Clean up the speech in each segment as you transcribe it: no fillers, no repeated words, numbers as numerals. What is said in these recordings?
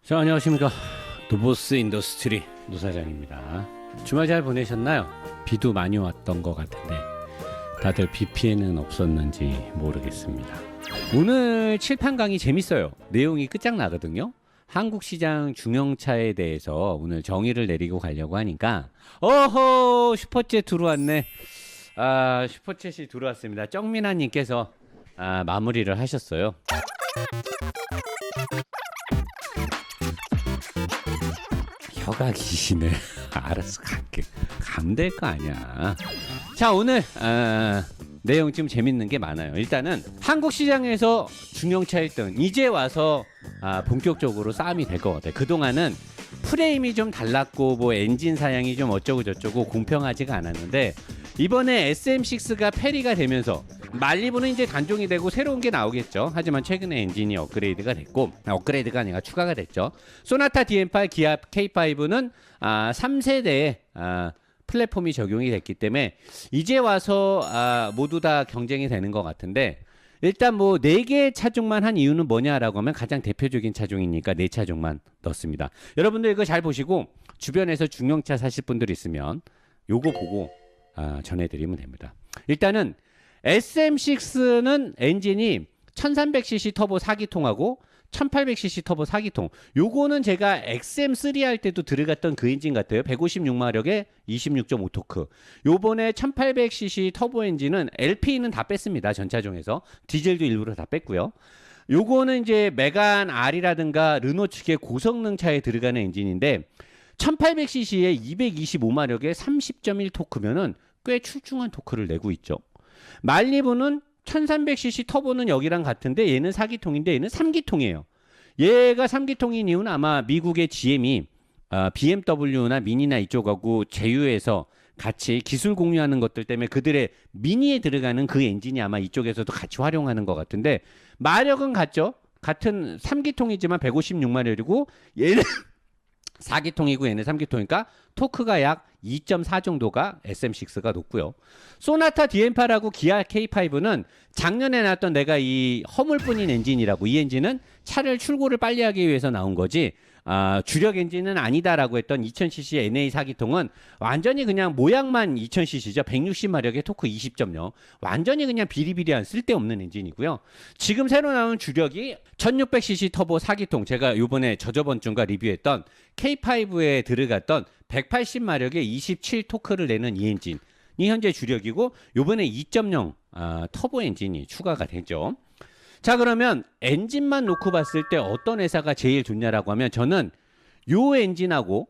자, 안녕하십니까. 노보스 인더스트리 노사장입니다. 주말 잘 보내셨나요? 비도 많이 왔던 것 같은데 다들 비 피해는 없었는지 모르겠습니다. 오늘 칠판 강의 재밌어요. 내용이 끝장나거든요. 한국 시장 중형차에 대해서 오늘 정의를 내리고 가려고 하니까 어허, 슈퍼챗 들어왔네. 슈퍼챗이 들어왔습니다. 쩡민아님께서 마무리를 하셨어요. 혀가 기시네. 알았어, 갈게. 가면 될 거 아니야. 자, 오늘 내용 좀 재밌는 게 많아요. 일단은 한국 시장에서 중형차 1등 이제 와서 본격적으로 싸움이 될 것 같아요. 그동안은 프레임이 좀 달랐고 뭐 엔진 사양이 좀 어쩌고 저쩌고 공평하지가 않았는데 이번에 SM6가 페리가 되면서 말리부는 이제 단종이 되고 새로운 게 나오겠죠. 하지만 최근에 엔진이 업그레이드가 됐고, 업그레이드가 아니라 추가가 됐죠. 소나타 DM8, 기아 K5는 3세대에 플랫폼이 적용이 됐기 때문에 이제 와서 모두 다 경쟁이 되는 것 같은데, 일단 뭐 4개의 차종만 한 이유는 뭐냐라고 하면 가장 대표적인 차종이니까 4차종만 넣습니다. 여러분들 이거 잘 보시고 주변에서 중형차 사실 분들 있으면 요거 보고 전해드리면 됩니다. 일단은 SM6는 엔진이 1300cc 터보 4기통하고 1800cc 터보 4기통. 요거는 제가 XM3 할 때도 들어갔던 그 엔진 같아요. 156마력에 26.5토크. 요번에 1800cc 터보 엔진은 LP는 다 뺐습니다. 전차종에서. 디젤도 일부러 다 뺐고요. 요거는 이제 메간 R이라든가 르노 측의 고성능 차에 들어가는 엔진인데 1800cc에 225마력에 30.1토크면은 꽤 출중한 토크를 내고 있죠. 말리부는 1300cc 터보는 여기랑 같은데 얘는 4기통인데 얘는 3기통이에요. 얘가 3기통인 이유는 아마 미국의 GM이 BMW나 미니나 이쪽하고 제휴해서 같이 기술 공유하는 것들 때문에 그들의 미니에 들어가는 그 엔진이 아마 이쪽에서도 같이 활용하는 것 같은데 마력은 같죠. 같은 3기통이지만 156마력이고 얘는 4기통이고 얘는 3기통이니까 토크가 약 2.4 정도가 SM6가 높고요. 소나타 DM8하고 기아 K5는 작년에 나왔던 내가 이 허물뿐인 엔진이라고, 이 엔진은 차를 출고를 빨리 하기 위해서 나온 거지 주력 엔진은 아니다라고 했던 2000cc NA 4기통은 완전히 그냥 모양만 2000cc죠. 160마력의 토크 20.0. 완전히 그냥 비리비리한 쓸데없는 엔진이고요. 지금 새로 나온 주력이 1600cc 터보 4기통, 제가 요번에 저저번 주인가 리뷰했던 K5에 들어갔던 180마력의 27 토크를 내는 이 엔진이 현재 주력이고 요번에 2.0 터보 엔진이 추가가 되죠. 자, 그러면 엔진만 놓고 봤을 때 어떤 회사가 제일 좋냐라고 하면 저는 요 엔진하고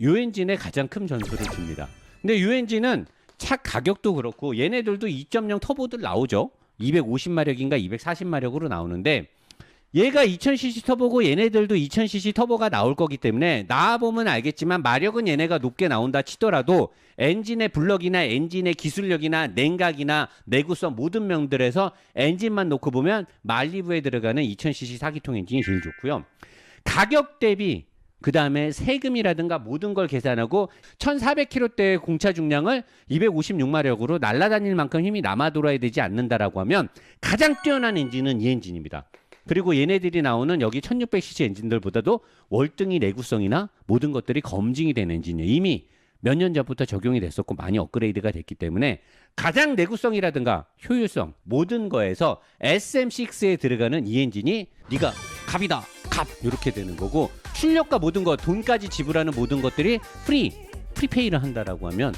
요 엔진에 가장 큰 점수를 줍니다. 근데 요 엔진은 차 가격도 그렇고 얘네들도 2.0 터보들 나오죠. 250마력인가 240마력으로 나오는데 얘가 2000cc 터보고 얘네들도 2000cc 터보가 나올 거기 때문에 나와보면 알겠지만 마력은 얘네가 높게 나온다 치더라도 엔진의 블럭이나 엔진의 기술력이나 냉각이나 내구성 모든 면들에서 엔진만 놓고 보면 말리부에 들어가는 2000cc 4기통 엔진이 제일 좋고요. 가격 대비 그 다음에 세금이라든가 모든 걸 계산하고 1400km대의 공차 중량을 256마력으로 날아다닐 만큼 힘이 남아 돌아야 되지 않는다라고 하면 가장 뛰어난 엔진은 이 엔진입니다. 그리고 얘네들이 나오는 여기 1600cc 엔진들보다도 월등히 내구성이나 모든 것들이 검증이 된 엔진이에요. 이미 몇 년 전부터 적용이 됐었고 많이 업그레이드가 됐기 때문에 가장 내구성이라든가 효율성 모든 거에서 SM6에 들어가는 이 엔진이 네가 갑이다, 갑 이렇게 되는 거고, 출력과 모든 것, 돈까지 지불하는 모든 것들이 프리페이를 한다라고 하면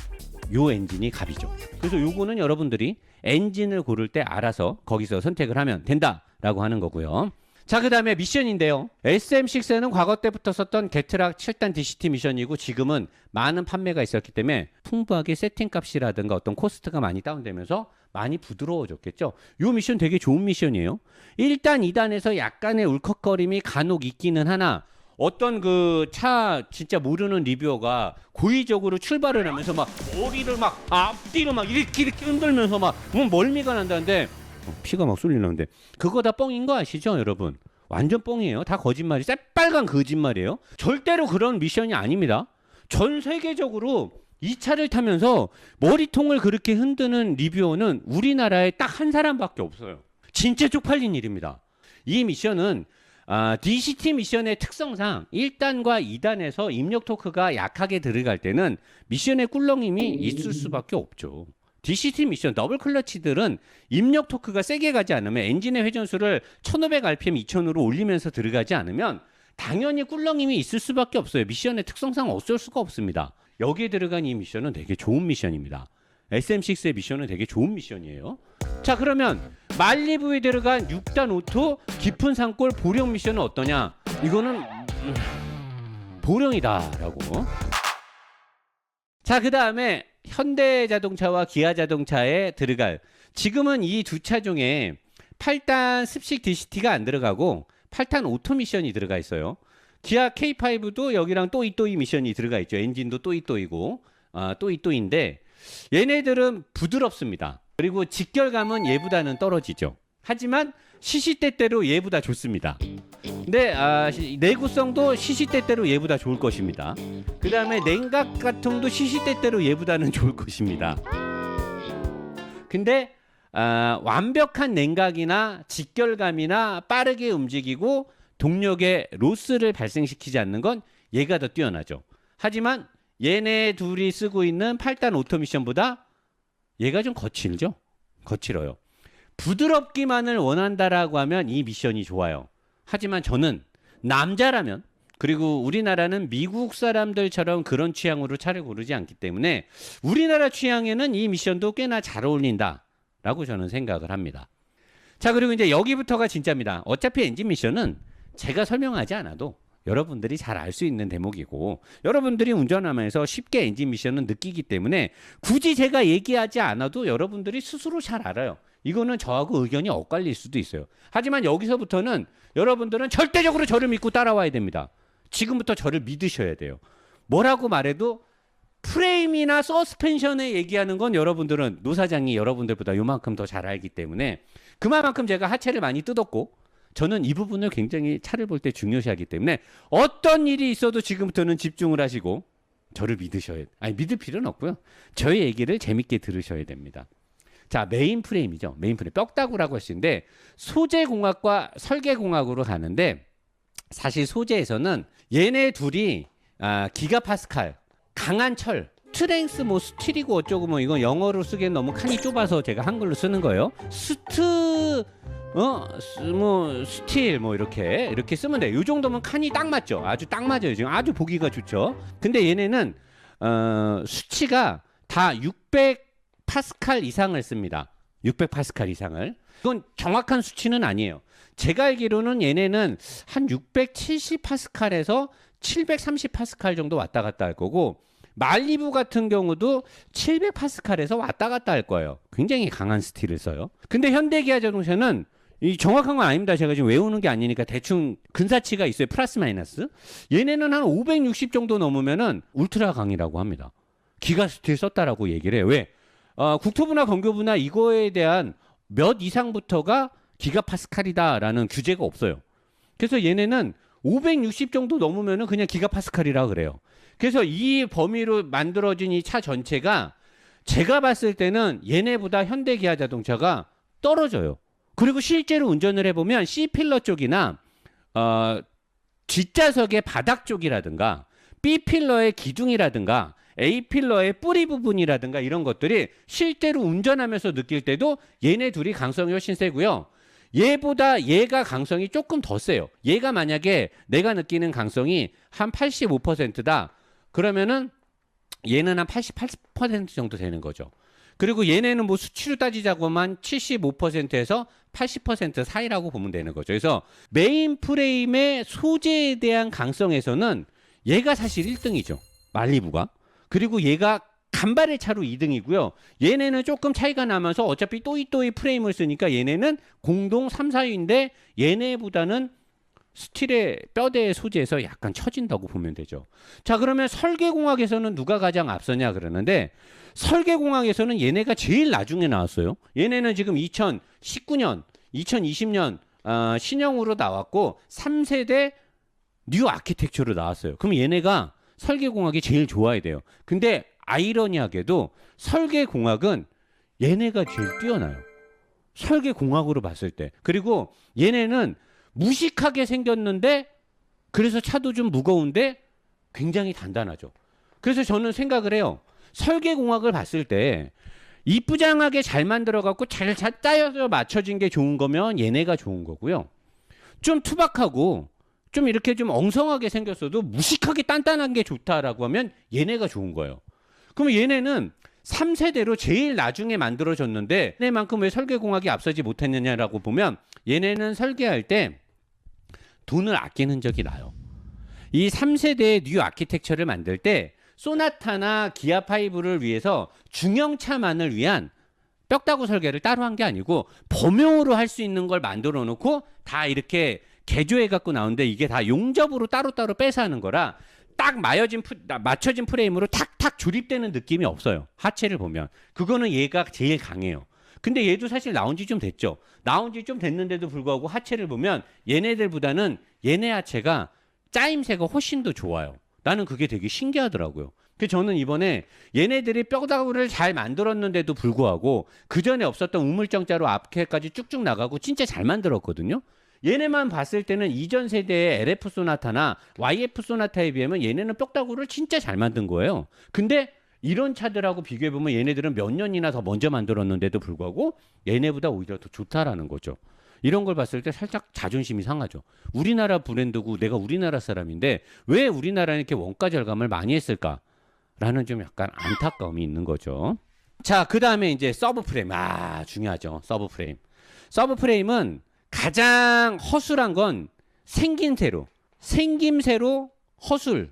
요 엔진이 갑이죠. 그래서 요거는 여러분들이 엔진을 고를 때 알아서 거기서 선택을 하면 된다라고 하는 거고요. 자, 그 다음에 미션인데요. SM6에는 과거 때부터 썼던 게트락 7단 DCT 미션이고 지금은 많은 판매가 있었기 때문에 풍부하게 세팅값이라든가 어떤 코스트가 많이 다운되면서 많이 부드러워졌겠죠. 요 미션 되게 좋은 미션이에요. 1단, 2단에서 약간의 울컥거림이 간혹 있기는 하나 어떤 그 차 진짜 모르는 리뷰어가 고의적으로 출발을 하면서 막 머리를 막 앞뒤로 막 이렇게 흔들면서 막 멀미가 난다는데 피가 막 쏠리는데 그거 다 뻥인 거 아시죠, 여러분? 완전 뻥이에요. 다 거짓말이, 새빨간 거짓말이에요. 절대로 그런 미션이 아닙니다. 전 세계적으로 이 차를 타면서 머리통을 그렇게 흔드는 리뷰어는 우리나라에 딱 한 사람밖에 없어요. 진짜 쪽팔린 일입니다. 이 미션은 DCT 미션의 특성상 1단과 2단에서 입력 토크가 약하게 들어갈 때는 미션의 꿀렁임이 있을 수밖에 없죠. DCT 미션 더블 클러치들은 입력 토크가 세게 가지 않으면 엔진의 회전수를 1500rpm 2000으로 올리면서 들어가지 않으면 당연히 꿀렁임이 있을 수밖에 없어요. 미션의 특성상 어쩔 수가 없습니다. 여기에 들어간 이 미션은 되게 좋은 미션입니다. SM6의 미션은 되게 좋은 미션이에요. 자, 그러면 말리부에 들어간 6단 오토 깊은 산골 보령 미션은 어떠냐? 이거는 보령이다라고. 자, 그 다음에 현대자동차와 기아자동차에 들어갈, 지금은 이 두 차 중에 8단 습식 DCT가 안 들어가고 8단 오토 미션이 들어가 있어요. 기아 K5도 여기랑 또이또이 미션이 들어가 있죠. 엔진도 또이또이고 또이또이인데 얘네들은 부드럽습니다. 그리고 직결감은 얘보다는 떨어지죠. 하지만 시시때때로 얘보다 좋습니다. 근데 내구성도 시시때때로 얘보다 좋을 것입니다. 그 다음에 냉각 가통도 시시때때로 얘보다는 좋을 것입니다. 근데 완벽한 냉각이나 직결감이나 빠르게 움직이고 동력의 로스를 발생시키지 않는 건 얘가 더 뛰어나죠. 하지만 얘네 둘이 쓰고 있는 8단 오토미션보다 얘가 좀 거칠죠. 거칠어요. 부드럽기만을 원한다라고 하면 이 미션이 좋아요. 하지만 저는 남자라면, 그리고 우리나라는 미국 사람들처럼 그런 취향으로 차를 고르지 않기 때문에 우리나라 취향에는 이 미션도 꽤나 잘 어울린다라고 저는 생각을 합니다. 자, 그리고 이제 여기부터가 진짜입니다. 어차피 엔진 미션은 제가 설명하지 않아도 여러분들이 잘 알 수 있는 대목이고, 여러분들이 운전하면서 쉽게 엔진 미션은 느끼기 때문에 굳이 제가 얘기하지 않아도 여러분들이 스스로 잘 알아요. 이거는 저하고 의견이 엇갈릴 수도 있어요. 하지만 여기서부터는 여러분들은 절대적으로 저를 믿고 따라와야 됩니다. 지금부터 저를 믿으셔야 돼요. 뭐라고 말해도 프레임이나 서스펜션에 얘기하는 건 여러분들은, 노 사장이 여러분들보다 요만큼 더 잘 알기 때문에, 그만큼 제가 하체를 많이 뜯었고 저는 이 부분을 굉장히 차를 볼 때 중요시하기 때문에 어떤 일이 있어도 지금부터는 집중을 하시고 저를 믿으셔야, 믿을 필요는 없고요. 저의 얘기를 재밌게 들으셔야 됩니다. 자, 메인 프레임이죠. 메인 프레임. 뼈다구라고 할 수 있는데 소재공학과 설계공학으로 가는데, 사실 소재에서는 얘네 둘이 기가파스칼, 강한 철, 스트렝스 뭐 스틸이고 어쩌고 뭐 이건 영어로 쓰기엔 너무 칸이 좁아서 제가 한글로 쓰는 거예요. 뭐 스틸 뭐 이렇게 쓰면 돼요. 이 정도면 칸이 딱 맞죠. 아주 딱 맞아요. 지금 아주 보기가 좋죠. 근데 얘네는 수치가 다 600파스칼 이상을 씁니다. 600파스칼 이상을. 이건 정확한 수치는 아니에요. 제가 알기로는 얘네는 한 670파스칼에서 730파스칼 정도 왔다 갔다 할 거고, 말리부 같은 경우도 700파스칼에서 왔다 갔다 할 거예요. 굉장히 강한 스틸을 써요. 근데 현대기아 자동차는 이 정확한 건 아닙니다. 제가 지금 외우는 게 아니니까 대충 근사치가 있어요. 플러스 마이너스. 얘네는 한 560 정도 넘으면은 울트라 강이라고 합니다. 기가 스틸 썼다라고 얘기를 해요. 왜? 국토부나 건교부나 이거에 대한 몇 이상부터가 기가파스칼이다라는 규제가 없어요. 그래서 얘네는 560 정도 넘으면은 그냥 기가파스칼이라 그래요. 그래서 이 범위로 만들어진 이 차 전체가 제가 봤을 때는 얘네보다 현대기아 자동차가 떨어져요. 그리고 실제로 운전을 해보면 C필러 쪽이나 뒷좌석의 바닥 쪽이라든가 B필러의 기둥이라든가 A필러의 뿌리 부분이라든가 이런 것들이 실제로 운전하면서 느낄 때도 얘네 둘이 강성이 훨씬 세고요. 얘보다 얘가 강성이 조금 더 세요. 얘가 만약에 내가 느끼는 강성이 한 85%다. 그러면은 얘는 한 88% 정도 되는 거죠. 그리고 얘네는 뭐 수치로 따지자고만 75%에서 80% 사이라고 보면 되는 거죠. 그래서 메인 프레임의 소재에 대한 강성에서는 얘가 사실 1등이죠. 말리부가. 그리고 얘가 간발의 차로 2등이고요. 얘네는 조금 차이가 나면서 어차피 또이또이 프레임을 쓰니까 얘네는 공동 3, 4위인데 얘네보다는 스틸의 뼈대 소재에서 약간 처진다고 보면 되죠. 자, 그러면 설계공학에서는 누가 가장 앞서냐 그러는데, 설계공학에서는 얘네가 제일 나중에 나왔어요. 얘네는 지금 2019년, 2020년 신형으로 나왔고 3세대 뉴 아키텍처로 나왔어요. 그럼 얘네가 설계공학이 제일 좋아야 돼요. 근데 아이러니하게도 설계공학은 얘네가 제일 뛰어나요. 설계공학으로 봤을 때. 그리고 얘네는 무식하게 생겼는데 그래서 차도 좀 무거운데 굉장히 단단하죠. 그래서 저는 생각을 해요. 설계공학을 봤을 때 이쁘장하게 잘 만들어갖고 잘 짜여서 맞춰진 게 좋은 거면 얘네가 좋은 거고요. 좀 투박하고 좀 이렇게 좀 엉성하게 생겼어도 무식하게 단단한 게 좋다라고 하면 얘네가 좋은 거예요. 그러면 얘네는 3세대로 제일 나중에 만들어졌는데 얘네만큼 왜 설계공학이 앞서지 못했느냐라고 보면 얘네는 설계할 때 돈을 아끼는 적이 나요. 이 3세대의 뉴 아키텍처를 만들 때 소나타나 기아5를 위해서 중형차만을 위한 뼈다구 설계를 따로 한 게 아니고 범용으로 할 수 있는 걸 만들어 놓고 다 이렇게 개조해 갖고 나오는데 이게 다 용접으로 따로따로 빼서 하는 거라 딱 맞춰진 프레임으로 탁탁 조립되는 느낌이 없어요. 하체를 보면. 그거는 얘가 제일 강해요. 근데 얘도 사실 나온 지 좀 됐죠. 나온 지 좀 됐는데도 불구하고 하체를 보면 얘네들보다는 얘네 하체가 짜임새가 훨씬 더 좋아요. 나는 그게 되게 신기하더라고요. 그래서 저는 이번에 얘네들이 뼈다구를 잘 만들었는데도 불구하고 그 전에 없었던 우물정자로 앞에까지 쭉쭉 나가고 진짜 잘 만들었거든요. 얘네만 봤을 때는 이전 세대의 LF 소나타나 YF 소나타에 비하면 얘네는 뼈다구를 진짜 잘 만든 거예요. 근데 이런 차들하고 비교해보면 얘네들은 몇 년이나 더 먼저 만들었는데도 불구하고 얘네보다 오히려 더 좋다라는 거죠. 이런 걸 봤을 때 살짝 자존심이 상하죠. 우리나라 브랜드고 내가 우리나라 사람인데 왜 우리나라는 이렇게 원가 절감을 많이 했을까라는 좀 약간 안타까움이 있는 거죠. 자, 그 다음에 이제 서브 프레임. 중요하죠. 서브 프레임. 서브 프레임은 가장 허술한 건 생김새로 허술은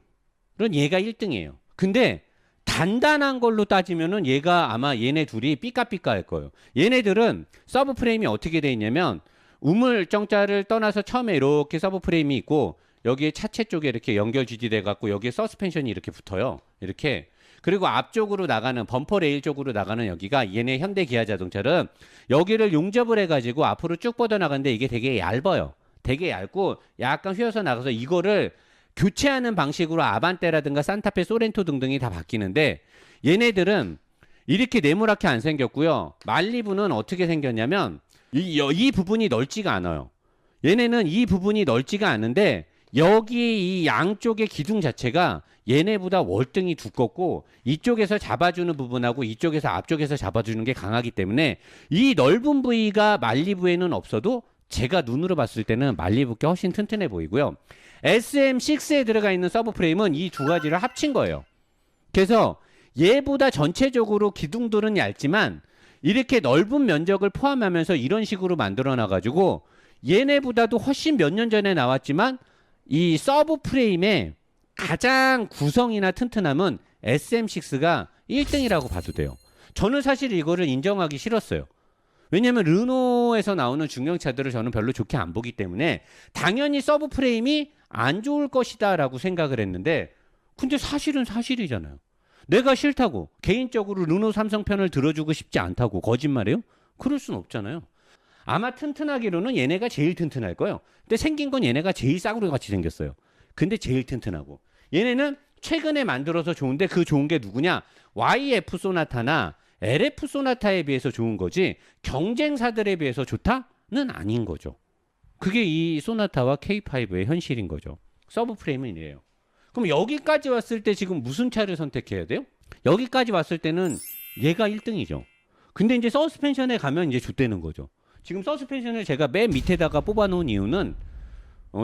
얘가 1등이에요. 근데 단단한 걸로 따지면은 얘가 아마 얘네 둘이 삐까삐까할 거예요. 얘네들은 서브 프레임이 어떻게 돼 있냐면 우물정자를 떠나서 처음에 이렇게 서브 프레임이 있고 여기에 차체 쪽에 이렇게 연결 지지돼 갖고 여기에 서스펜션이 이렇게 붙어요. 이렇게. 그리고 앞쪽으로 나가는 범퍼 레일 쪽으로 나가는 여기가 얘네 현대 기아 자동차는 여기를 용접을 해가지고 앞으로 쭉 뻗어나가는데 이게 되게 얇아요. 되게 얇고 약간 휘어서 나가서 이거를 교체하는 방식으로 아반떼라든가 산타페, 소렌토 등등이 다 바뀌는데 얘네들은 이렇게 네모나게 안 생겼고요. 말리부는 어떻게 생겼냐면 이 부분이 넓지가 않아요. 얘네는 이 부분이 넓지가 않은데 여기 이 양쪽의 기둥 자체가 얘네보다 월등히 두껍고 이쪽에서 잡아주는 부분하고 이쪽에서 앞쪽에서 잡아주는 게 강하기 때문에 이 넓은 부위가 말리부에는 없어도 제가 눈으로 봤을 때는 말리부께 훨씬 튼튼해 보이고요. SM6에 들어가 있는 서브 프레임은 이 두 가지를 합친 거예요. 그래서 얘보다 전체적으로 기둥들은 얇지만 이렇게 넓은 면적을 포함하면서 이런 식으로 만들어 놔가지고 얘네보다도 훨씬 몇 년 전에 나왔지만 이 서브 프레임의 가장 구성이나 튼튼함은 SM6가 1등이라고 봐도 돼요. 저는 사실 이거를 인정하기 싫었어요. 왜냐면 르노에서 나오는 중형차들을 저는 별로 좋게 안 보기 때문에 당연히 서브 프레임이 안 좋을 것이다 라고 생각을 했는데 근데 사실은 사실이잖아요. 내가 싫다고 개인적으로 르노 삼성 편을 들어주고 싶지 않다고 거짓말해요? 그럴 순 없잖아요. 아마 튼튼하기로는 얘네가 제일 튼튼할 거예요. 근데 생긴 건 얘네가 제일 싸구려 같이 생겼어요. 근데 제일 튼튼하고 얘네는 최근에 만들어서 좋은데 그 좋은 게 누구냐? YF 소나타나 LF 소나타에 비해서 좋은 거지 경쟁사들에 비해서 좋다는 아닌 거죠. 그게 이 소나타와 K5의 현실인 거죠. 서브 프레임은 이래요. 그럼 여기까지 왔을 때 지금 무슨 차를 선택해야 돼요? 여기까지 왔을 때는 얘가 1등이죠. 근데 이제 서스펜션에 가면 이제 좆되는 거죠. 지금 서스펜션을 제가 맨 밑에다가 뽑아놓은 이유는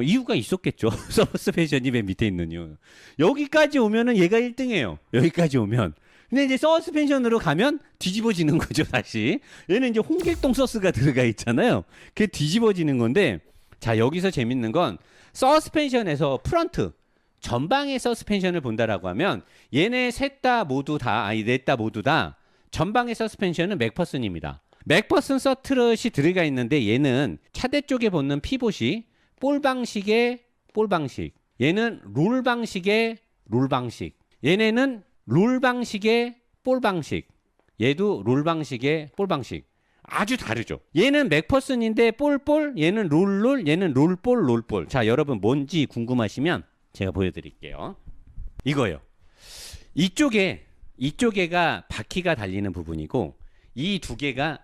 이유가 있었겠죠. 서스펜션이 맨 밑에 있는 이유. 여기까지 오면은 얘가 1등이에요. 여기까지 오면. 근데 이제 서스펜션으로 가면 뒤집어지는 거죠, 다시. 얘는 이제 홍길동 서스가 들어가 있잖아요. 그게 뒤집어지는 건데, 자, 여기서 재밌는 건 서스펜션에서 프런트, 전방의 서스펜션을 본다라고 하면 얘네 넷 다 모두 다 전방의 서스펜션은 맥퍼슨입니다. 맥퍼슨 서트롯이 들어가 있는데 얘는 차대 쪽에 붙는 피봇이 볼 방식의 볼 방식. 얘는 롤 방식의 롤 방식. 얘네는 롤 방식의 볼 방식. 얘도 롤 방식의 볼 방식. 아주 다르죠. 얘는 맥퍼슨인데 볼볼, 얘는 롤롤, 얘는 롤볼 롤볼. 자, 여러분 뭔지 궁금하시면 제가 보여드릴게요. 이거요. 이쪽에가 바퀴가 달리는 부분이고 이 두 개가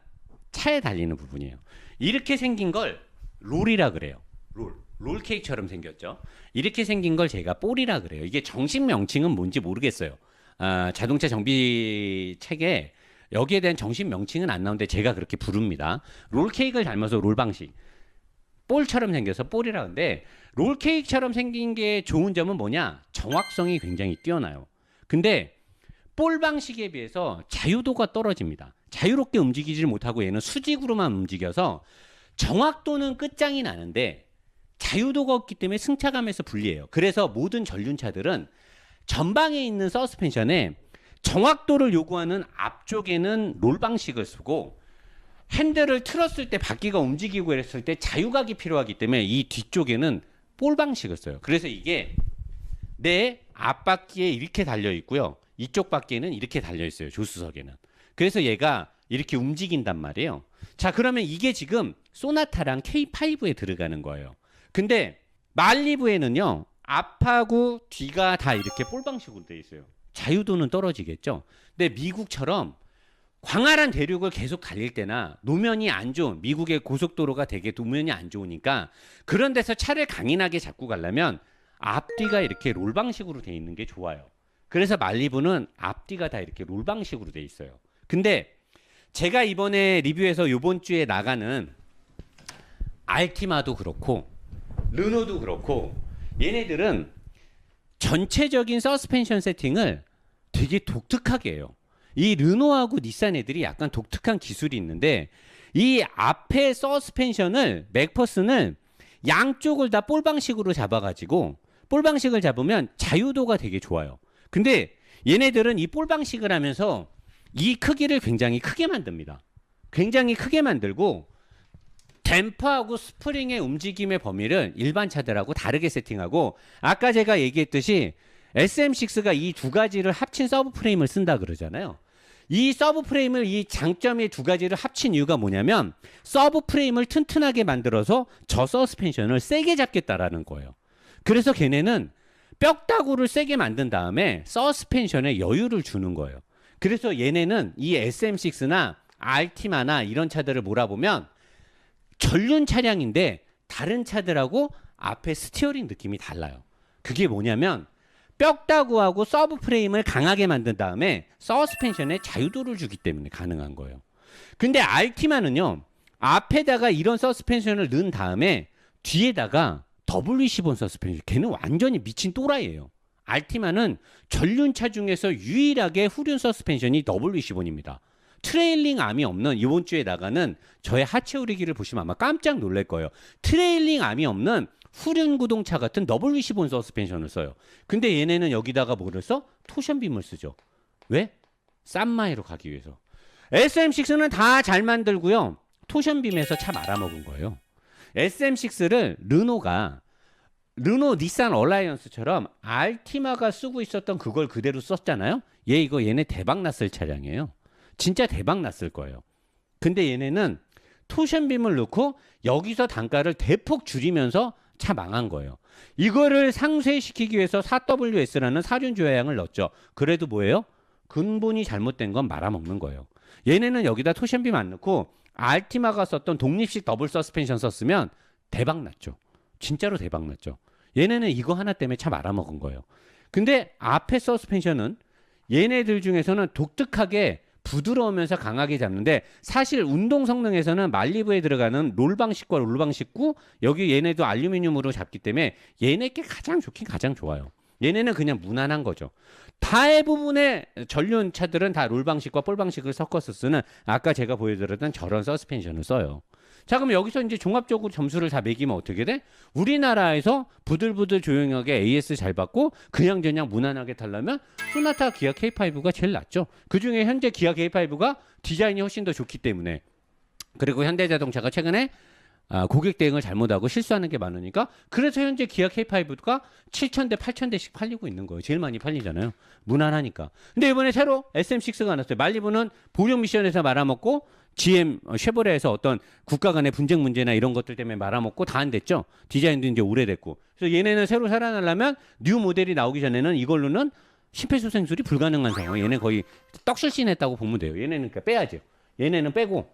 차에 달리는 부분이에요. 이렇게 생긴 걸 롤이라 그래요. 롤 케이크처럼 생겼죠. 이렇게 생긴 걸 제가 볼이라 그래요. 이게 정식 명칭은 뭔지 모르겠어요. 자동차 정비 책에 여기에 대한 정식 명칭은 안 나오는데 제가 그렇게 부릅니다. 롤 케이크를 닮아서 롤 방식. 볼처럼 생겨서 볼이라 하는데 롤 케이크처럼 생긴 게 좋은 점은 뭐냐? 정확성이 굉장히 뛰어나요. 근데 볼 방식에 비해서 자유도가 떨어집니다. 자유롭게 움직이질 못하고 얘는 수직으로만 움직여서 정확도는 끝장이 나는데 자유도가 없기 때문에 승차감에서 불리해요. 그래서 모든 전륜차들은 전방에 있는 서스펜션에 정확도를 요구하는 앞쪽에는 롤 방식을 쓰고 핸들을 틀었을 때 바퀴가 움직이고 이랬을 때 자유각이 필요하기 때문에 이 뒤쪽에는 볼 방식을 써요. 그래서 이게 내 앞바퀴에 이렇게 달려 있고요. 이쪽 바퀴에는 이렇게 달려 있어요. 조수석에는. 그래서 얘가 이렇게 움직인단 말이에요. 자, 그러면 이게 지금 소나타랑 K5에 들어가는 거예요. 근데 말리부에는요. 앞하고 뒤가 다 이렇게 볼 방식으로 돼 있어요. 자유도는 떨어지겠죠. 근데 미국처럼 광활한 대륙을 계속 달릴 때나 노면이 안 좋은 미국의 고속도로가 되게 노면이 안 좋으니까 그런 데서 차를 강인하게 잡고 가려면 앞뒤가 이렇게 롤 방식으로 돼 있는 게 좋아요. 그래서 말리부는 앞뒤가 다 이렇게 롤 방식으로 돼 있어요. 근데 제가 이번에 리뷰해서 이번 주에 나가는 알티마도 그렇고 르노도 그렇고 얘네들은 전체적인 서스펜션 세팅을 되게 독특하게 해요. 이 르노하고 닛산 애들이 약간 독특한 기술이 있는데 이 앞에 서스펜션을 맥퍼슨을 양쪽을 다 볼 방식으로 잡아가지고 볼 방식을 잡으면 자유도가 되게 좋아요. 근데 얘네들은 이 볼 방식을 하면서 이 크기를 굉장히 크게 만듭니다. 굉장히 크게 만들고 댐퍼하고 스프링의 움직임의 범위를 일반 차들하고 다르게 세팅하고 아까 제가 얘기했듯이 SM6가 이 두 가지를 합친 서브 프레임을 쓴다 그러잖아요. 이 서브 프레임을 이 장점의 두 가지를 합친 이유가 뭐냐면 서브 프레임을 튼튼하게 만들어서 저 서스펜션을 세게 잡겠다라는 거예요. 그래서 걔네는 뼈다구를 세게 만든 다음에 서스펜션에 여유를 주는 거예요. 그래서 얘네는 이 SM6나 알티마나 이런 차들을 몰아보면 전륜 차량인데 다른 차들하고 앞에 스티어링 느낌이 달라요. 그게 뭐냐면 뼈다구하고 서브 프레임을 강하게 만든 다음에 서스펜션에 자유도를 주기 때문에 가능한 거예요. 근데 알티마는요. 앞에다가 이런 서스펜션을 넣은 다음에 뒤에다가 WC-본 서스펜션. 걔는 완전히 미친 또라이예요. 알티마는 전륜차 중에서 유일하게 후륜 서스펜션이 WC-본입니다. 트레일링 암이 없는 이번 주에 나가는 저의 하체 오리기를 보시면 아마 깜짝 놀랄 거예요. 트레일링 암이 없는 후륜 구동차 같은 WC-본 서스펜션을 써요. 근데 얘네는 여기다가 뭐를 써? 토션빔을 쓰죠. 왜? 싼 마이로 가기 위해서. SM6는 다 잘 만들고요. 토션빔에서 차 말아먹은 거예요. SM6를 르노 닛산 얼라이언스처럼 알티마가 쓰고 있었던 그걸 그대로 썼잖아요. 얘네 대박 났을 차량이에요. 진짜 대박 났을 거예요. 근데 얘네는 토션빔을 넣고 여기서 단가를 대폭 줄이면서 차 망한 거예요. 이거를 상쇄시키기 위해서 4WS라는 사륜 조향을 넣었죠. 그래도 뭐예요? 근본이 잘못된 건 말아먹는 거예요. 얘네는 여기다 토션빔 안 넣고 알티마가 썼던 독립식 더블 서스펜션 썼으면 대박 났죠. 진짜로 대박 났죠. 얘네는 이거 하나 때문에 차 말아먹은 거예요. 근데 앞에 서스펜션은 얘네들 중에서는 독특하게 부드러우면서 강하게 잡는데 사실 운동 성능에서는 말리부에 들어가는 롤 방식과 롤 방식구 여기 얘네도 알루미늄으로 잡기 때문에 얘네께 가장 좋긴 가장 좋아요. 얘네는 그냥 무난한 거죠. 대부분의 전륜차들은 다 롤 방식과 볼 방식을 섞어서 쓰는 아까 제가 보여드렸던 저런 서스펜션을 써요. 자, 그럼 여기서 이제 종합적으로 점수를 다 매기면 어떻게 돼? 우리나라에서 부들부들 조용하게 AS 잘 받고 그냥저냥 무난하게 타려면 소나타 기아 K5가 제일 낫죠. 그중에 현재 기아 K5가 디자인이 훨씬 더 좋기 때문에 그리고 현대자동차가 최근에 고객 대응을 잘못하고 실수하는 게 많으니까 그래서 현재 기아 K5가 7,000대 8,000대씩 팔리고 있는 거예요. 제일 많이 팔리잖아요. 무난하니까. 근데 이번에 새로 SM6가 나왔어요. 말리부는 보령 미션에서 말아먹고 GM, 쉐보레에서 어떤 국가 간의 분쟁 문제나 이런 것들 때문에 말아먹고 다 안 됐죠. 디자인도 이제 오래됐고. 그래서 얘네는 새로 살아나려면 뉴 모델이 나오기 전에는 이걸로는 심폐소생술이 불가능한 상황. 얘네 거의 떡실신했다고 보면 돼요. 얘네는 그러니까 빼야죠. 얘네는 빼고.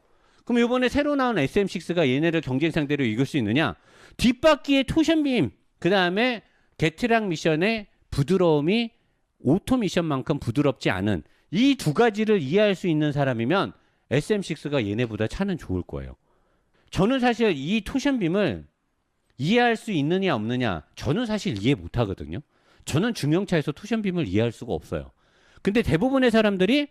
그럼 이번에 새로 나온 SM6가 얘네를 경쟁 상대로 이길 수 있느냐? 뒷바퀴의 토션빔, 그 다음에 게트락 미션의 부드러움이 오토 미션만큼 부드럽지 않은 이 두 가지를 이해할 수 있는 사람이면 SM6가 얘네보다 차는 좋을 거예요. 저는 사실 이 토션빔을 이해할 수 있느냐 없느냐, 저는 사실 이해 못 하거든요. 저는 중형차에서 토션빔을 이해할 수가 없어요. 근데 대부분의 사람들이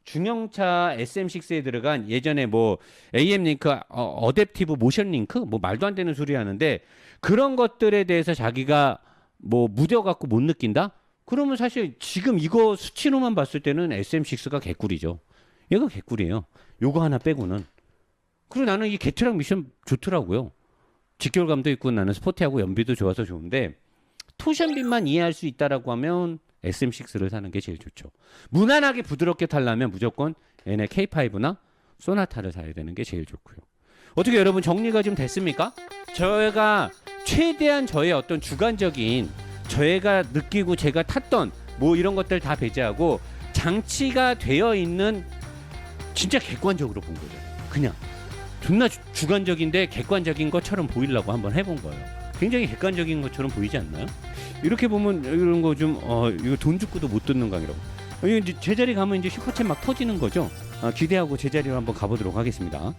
중형차 SM6에 들어간 예전에 뭐 AM 링크, 어댑티브 모션 링크, 뭐 말도 안 되는 소리 하는데 그런 것들에 대해서 자기가 뭐 무뎌갖고 못 느낀다? 그러면 사실 지금 이거 수치로만 봤을 때는 SM6가 개꿀이죠. 얘가 개꿀이에요. 요거 하나 빼고는. 그리고 나는 이 게트락 미션 좋더라고요. 직결감도 있고 나는 스포티하고 연비도 좋아서 좋은데 토션빔만 이해할 수 있다라고 하면 SM6를 사는 게 제일 좋죠. 무난하게 부드럽게 타려면 무조건 얘네 K5나 소나타를 사야 되는 게 제일 좋고요. 어떻게 여러분 정리가 좀 됐습니까? 저희가 최대한 저의 어떤 주관적인 저희가 느끼고 제가 탔던 뭐 이런 것들 다 배제하고 장치가 되어 있는 진짜 객관적으로 본 거죠. 그냥 존나 주관적인데 객관적인 것처럼 보이려고 한번 해본 거예요. 굉장히 객관적인 것처럼 보이지 않나요? 이렇게 보면 이런 거 좀 이거 돈 주고도 못 듣는 강의라고. 이제 제자리 가면 이제 슈퍼챗 막 터지는 거죠. 기대하고 제자리로 한번 가보도록 하겠습니다.